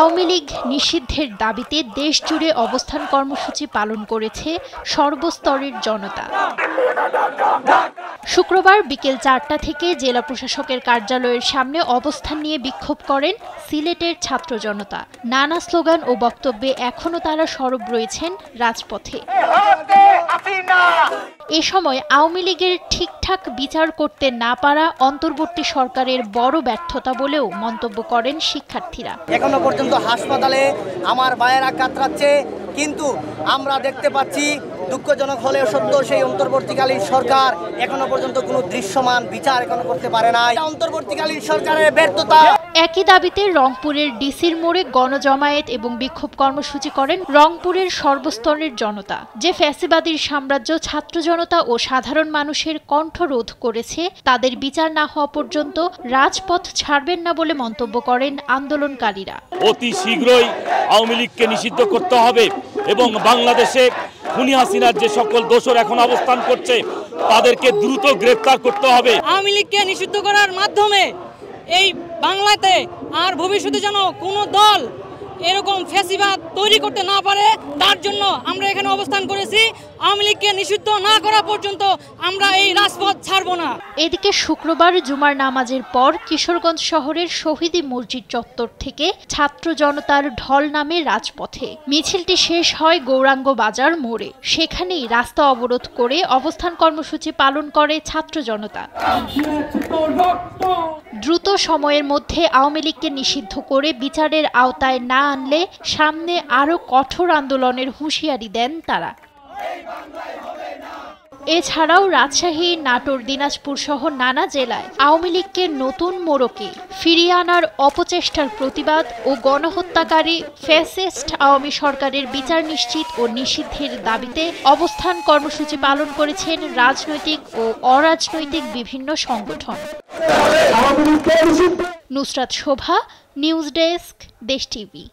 আওয়ামী লীগ নিষিদ্ধের দাবিতে দেশজুড়ে অবস্থান কর্মসূচি পালন করেছে সর্বস্তরের জনতা। শুক্রবার বিকেল ৪টা থেকে জেলা প্রশাসকের কার্যালয়ের সামনে অবস্থান নিয়ে বিক্ষোভ করেন সিলেটের ছাত্র জনতা। নানা স্লোগান ও বক্তব্যে এখনও তারা সরব রয়েছেন রাজপথে। এ সময় আওয়ামী লীগের ঠিকঠাক বিচার করতে না পারা অন্তর্বর্তী সরকারের বড় ব্যর্থতা বলেও মন্তব্য করেন শিক্ষার্থীরা। এখনো পর্যন্ত হাসপাতালে আমার ভাইয়েরা কাতরাচ্ছে, কিন্তু আমরা দেখতে পাচ্ছি দুঃখজনক হলেও সত্য সেই অন্তর্বর্তীকালীন সরকার এখনো পর্যন্ত কোনো দৃশ্যমান বিচার এখনো করতে পারে না। অন্তর্বর্তীকালীন সরকারের ব্যর্থতা। একই দাবিতে রংপুরের ডিসির মোড়ে গণজমায়েত এবং বিক্ষোভ কর্মসূচি করেন রংপুরের সর্বস্তরের জনতা। যে ফ্যাসিবাদীর সাম্রাজ্য ছাত্র জনতা ও সাধারণ মানুষের কণ্ঠরোধ করেছে, তাদের বিচার না হওয়া পর্যন্ত রাজপথ ছাড়বেন না বলে মন্তব্য করেন আন্দোলনকারীরা। অতি শীঘ্রই আওয়ামী লীগকে নিষিদ্ধ করতে হবে এবং বাংলাদেশে খুনি হাসিনার যে সকল দোষর এখন অবস্থান করছে তাদেরকে দ্রুত গ্রেফতার করতে হবে। আওয়ামী লীগকে নিষিদ্ধ করার মাধ্যমে এই বাংলাতে আর ভবিষ্যতে যেন কোনো দল এরকম ফ্যাসিবাদ তৈরি করতে না পারে, তার জন্য আমরা এখানে অবস্থান করেছি। আওয়ামী লীগকে নিষিদ্ধ না করা পর্যন্ত আমরা এই রাজপথ ছাড়ব না। এদিকে শুক্রবার জুমার নামাজের পর কিশোরগঞ্জ শহরের শহীদি মসজিদ চত্বর থেকে ছাত্র জনতার ঢল নামে রাজপথে। মিছিলটি শেষ হয় গৌরাঙ্গ বাজার মোড়ে। সেখানেই রাস্তা অবরোধ করে অবস্থান কর্মসূচি পালন করে ছাত্র জনতা। দ্রুত সময়ের মধ্যে আওয়ামী লীগকে নিষিদ্ধ করে বিচারের আওতায় না আনলে সামনে আরও কঠোর আন্দোলনের হুঁশিয়ারি দেন তারা। এছাড়াও রাজশাহী, নাটোর, দিনাজপুর সহ নানা জেলায় আওয়ামী লীগকে নতুন মোড়কে ফিরিয়ে আনার অপচেষ্টার প্রতিবাদ ও গণহত্যাকারী ফ্যাসিস্ট আওয়ামী সরকারের বিচার নিশ্চিত ও নিষিদ্ধের দাবিতে অবস্থান কর্মসূচি পালন করেছেন রাজনৈতিক ও অরাজনৈতিক বিভিন্ন সংগঠন। নুসরাত শোভা, নিউজ ডেস্ক, দেশ টিভি।